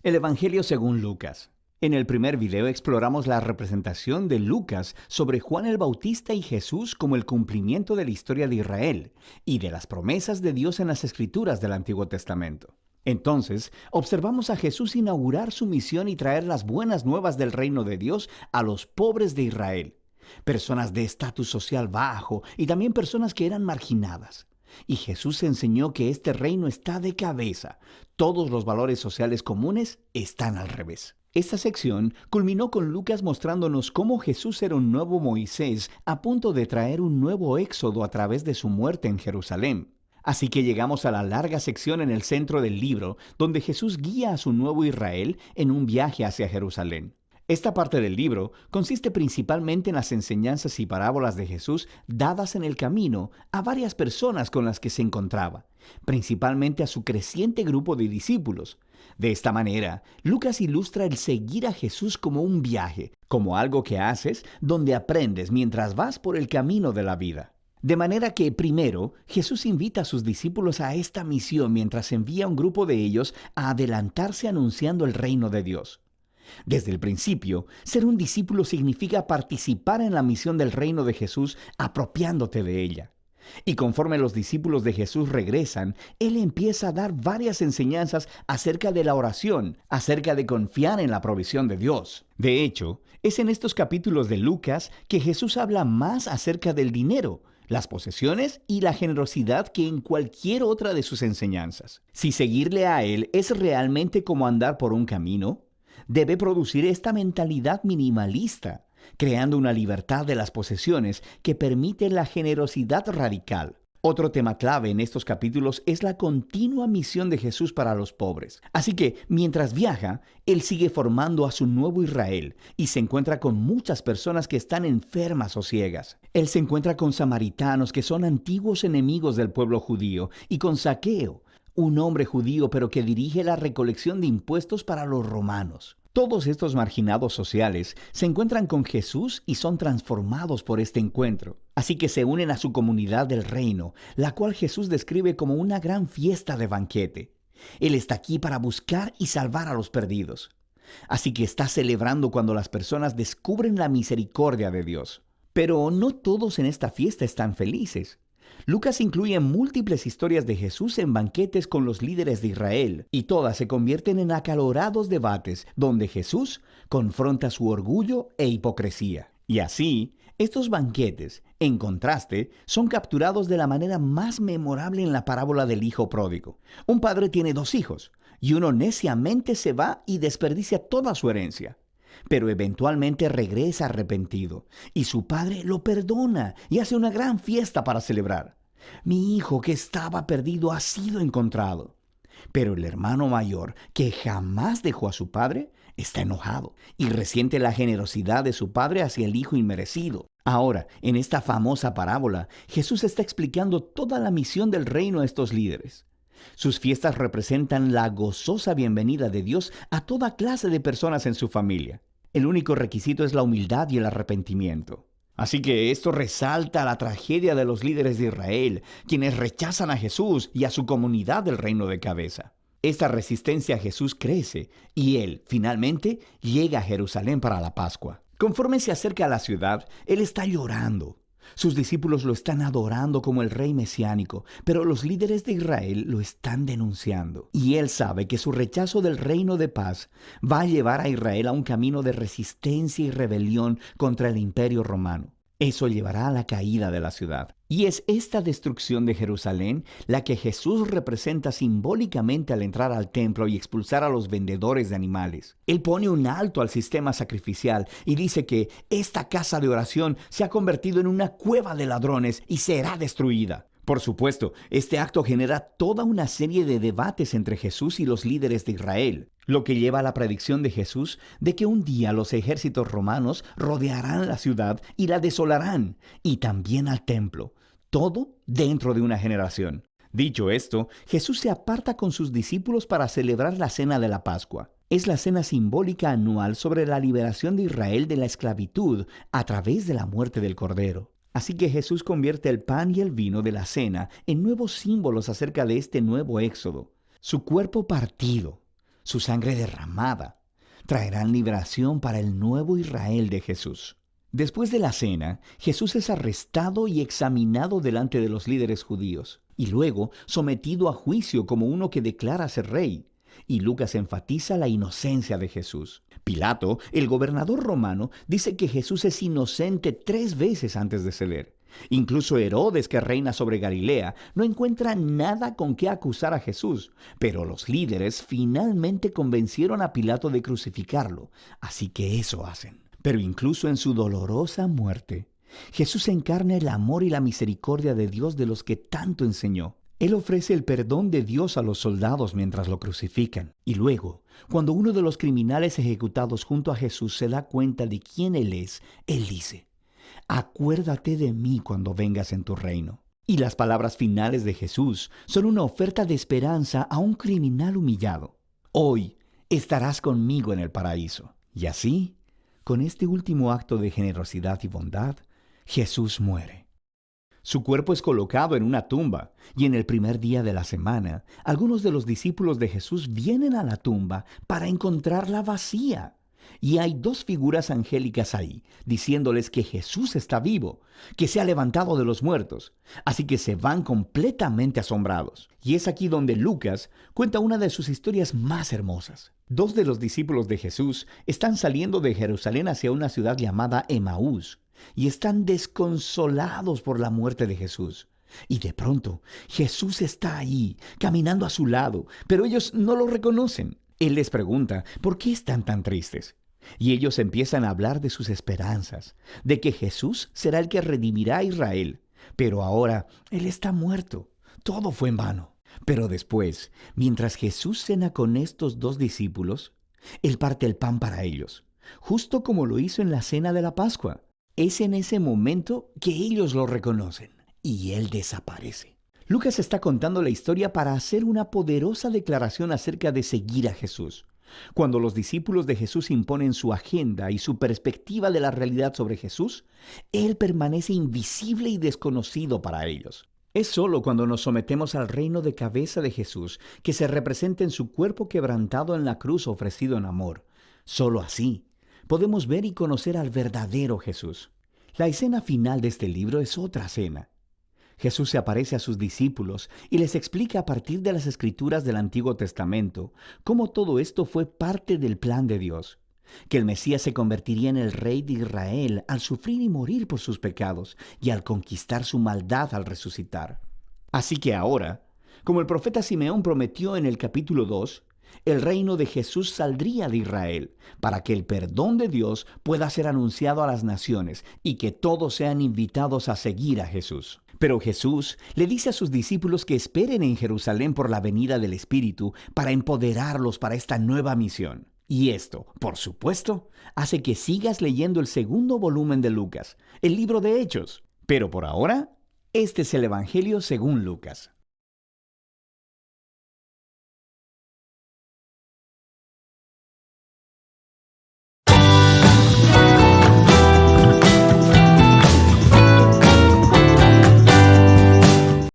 El Evangelio según Lucas. En el primer video exploramos la representación de Lucas sobre Juan el Bautista y Jesús como el cumplimiento de la historia de Israel y de las promesas de Dios en las Escrituras del Antiguo Testamento. Entonces, observamos a Jesús inaugurar su misión y traer las buenas nuevas del reino de Dios a los pobres de Israel, personas de estatus social bajo y también personas que eran marginadas. Y Jesús enseñó que este reino está de cabeza. Todos los valores sociales comunes están al revés. Esta sección culminó con Lucas mostrándonos cómo Jesús era un nuevo Moisés a punto de traer un nuevo éxodo a través de su muerte en Jerusalén. Así que llegamos a la larga sección en el centro del libro, donde Jesús guía a su nuevo Israel en un viaje hacia Jerusalén. Esta parte del libro consiste principalmente en las enseñanzas y parábolas de Jesús dadas en el camino a varias personas con las que se encontraba, principalmente a su creciente grupo de discípulos. De esta manera, Lucas ilustra el seguir a Jesús como un viaje, como algo que haces donde aprendes mientras vas por el camino de la vida. De manera que, primero, Jesús invita a sus discípulos a esta misión mientras envía a un grupo de ellos a adelantarse anunciando el reino de Dios. Desde el principio, ser un discípulo significa participar en la misión del reino de Jesús apropiándote de ella. Y conforme los discípulos de Jesús regresan, Él empieza a dar varias enseñanzas acerca de la oración, acerca de confiar en la provisión de Dios. De hecho, es en estos capítulos de Lucas que Jesús habla más acerca del dinero, las posesiones y la generosidad que en cualquier otra de sus enseñanzas. Si seguirle a Él es realmente como andar por un camino, debe producir esta mentalidad minimalista, creando una libertad de las posesiones que permite la generosidad radical. Otro tema clave en estos capítulos es la continua misión de Jesús para los pobres. Así que, mientras viaja, Él sigue formando a su nuevo Israel y se encuentra con muchas personas que están enfermas o ciegas. Él se encuentra con samaritanos que son antiguos enemigos del pueblo judío y con Zaqueo, un hombre judío pero que dirige la recolección de impuestos para los romanos. Todos estos marginados sociales se encuentran con Jesús y son transformados por este encuentro. Así que se unen a su comunidad del reino, la cual Jesús describe como una gran fiesta de banquete. Él está aquí para buscar y salvar a los perdidos. Así que está celebrando cuando las personas descubren la misericordia de Dios. Pero no todos en esta fiesta están felices. Lucas incluye múltiples historias de Jesús en banquetes con los líderes de Israel, y todas se convierten en acalorados debates donde Jesús confronta su orgullo e hipocresía. Y así, estos banquetes, en contraste, son capturados de la manera más memorable en la parábola del hijo pródigo. Un padre tiene dos hijos, y uno neciamente se va y desperdicia toda su herencia. Pero eventualmente regresa arrepentido, y su padre lo perdona y hace una gran fiesta para celebrar. Mi hijo que estaba perdido ha sido encontrado. Pero el hermano mayor, que jamás dejó a su padre, está enojado y resiente la generosidad de su padre hacia el hijo inmerecido. Ahora, en esta famosa parábola, Jesús está explicando toda la misión del reino a estos líderes. Sus fiestas representan la gozosa bienvenida de Dios a toda clase de personas en su familia. El único requisito es la humildad y el arrepentimiento. Así que esto resalta la tragedia de los líderes de Israel, quienes rechazan a Jesús y a su comunidad del reino de cabeza. Esta resistencia a Jesús crece y Él, finalmente, llega a Jerusalén para la Pascua. Conforme se acerca a la ciudad, Él está llorando. Sus discípulos lo están adorando como el rey mesiánico, pero los líderes de Israel lo están denunciando. Y él sabe que su rechazo del reino de paz va a llevar a Israel a un camino de resistencia y rebelión contra el imperio romano. Eso llevará a la caída de la ciudad. Y es esta destrucción de Jerusalén la que Jesús representa simbólicamente al entrar al templo y expulsar a los vendedores de animales. Él pone un alto al sistema sacrificial y dice que esta casa de oración se ha convertido en una cueva de ladrones y será destruida. Por supuesto, este acto genera toda una serie de debates entre Jesús y los líderes de Israel, lo que lleva a la predicción de Jesús de que un día los ejércitos romanos rodearán la ciudad y la desolarán, y también al templo, todo dentro de una generación. Dicho esto, Jesús se aparta con sus discípulos para celebrar la cena de la Pascua. Es la cena simbólica anual sobre la liberación de Israel de la esclavitud a través de la muerte del Cordero. Así que Jesús convierte el pan y el vino de la cena en nuevos símbolos acerca de este nuevo éxodo. Su cuerpo partido, su sangre derramada, traerán liberación para el nuevo Israel de Jesús. Después de la cena, Jesús es arrestado y examinado delante de los líderes judíos, y luego sometido a juicio como uno que declara ser rey. Y Lucas enfatiza la inocencia de Jesús. Pilato, el gobernador romano, dice que Jesús es inocente 3 veces antes de ceder. Incluso Herodes, que reina sobre Galilea, no encuentra nada con qué acusar a Jesús, pero los líderes finalmente convencieron a Pilato de crucificarlo, así que eso hacen. Pero incluso en su dolorosa muerte, Jesús encarna el amor y la misericordia de Dios de los que tanto enseñó. Él ofrece el perdón de Dios a los soldados mientras lo crucifican. Y luego, cuando uno de los criminales ejecutados junto a Jesús se da cuenta de quién Él es, Él dice: «Acuérdate de mí cuando vengas en tu reino». Y las palabras finales de Jesús son una oferta de esperanza a un criminal humillado. «Hoy estarás conmigo en el paraíso». Y así, con este último acto de generosidad y bondad, Jesús muere. Su cuerpo es colocado en una tumba, y en el primer día de la semana, algunos de los discípulos de Jesús vienen a la tumba para encontrarla vacía. Y hay 2 figuras angélicas ahí, diciéndoles que Jesús está vivo, que se ha levantado de los muertos. Así que se van completamente asombrados. Y es aquí donde Lucas cuenta una de sus historias más hermosas. 2 de los discípulos de Jesús están saliendo de Jerusalén hacia una ciudad llamada Emaús, y están desconsolados por la muerte de Jesús. Y de pronto, Jesús está ahí, caminando a su lado, pero ellos no lo reconocen. Él les pregunta, ¿por qué están tan tristes? Y ellos empiezan a hablar de sus esperanzas, de que Jesús será el que redimirá a Israel. Pero ahora, Él está muerto. Todo fue en vano. Pero después, mientras Jesús cena con estos 2 discípulos, Él parte el pan para ellos, justo como lo hizo en la cena de la Pascua. Es en ese momento que ellos lo reconocen y Él desaparece. Lucas está contando la historia para hacer una poderosa declaración acerca de seguir a Jesús. Cuando los discípulos de Jesús imponen su agenda y su perspectiva de la realidad sobre Jesús, Él permanece invisible y desconocido para ellos. Es solo cuando nos sometemos al reino de cabeza de Jesús que se representa en su cuerpo quebrantado en la cruz ofrecido en amor. Solo así podemos ver y conocer al verdadero Jesús. La escena final de este libro es otra cena. Jesús se aparece a sus discípulos y les explica a partir de las Escrituras del Antiguo Testamento cómo todo esto fue parte del plan de Dios, que el Mesías se convertiría en el rey de Israel al sufrir y morir por sus pecados y al conquistar su maldad al resucitar. Así que ahora, como el profeta Simeón prometió en el capítulo 2, el reino de Jesús saldría de Israel para que el perdón de Dios pueda ser anunciado a las naciones y que todos sean invitados a seguir a Jesús. Pero Jesús le dice a sus discípulos que esperen en Jerusalén por la venida del Espíritu para empoderarlos para esta nueva misión. Y esto, por supuesto, hace que sigas leyendo el 2º volumen de Lucas, el libro de Hechos. Pero por ahora, este es el Evangelio según Lucas.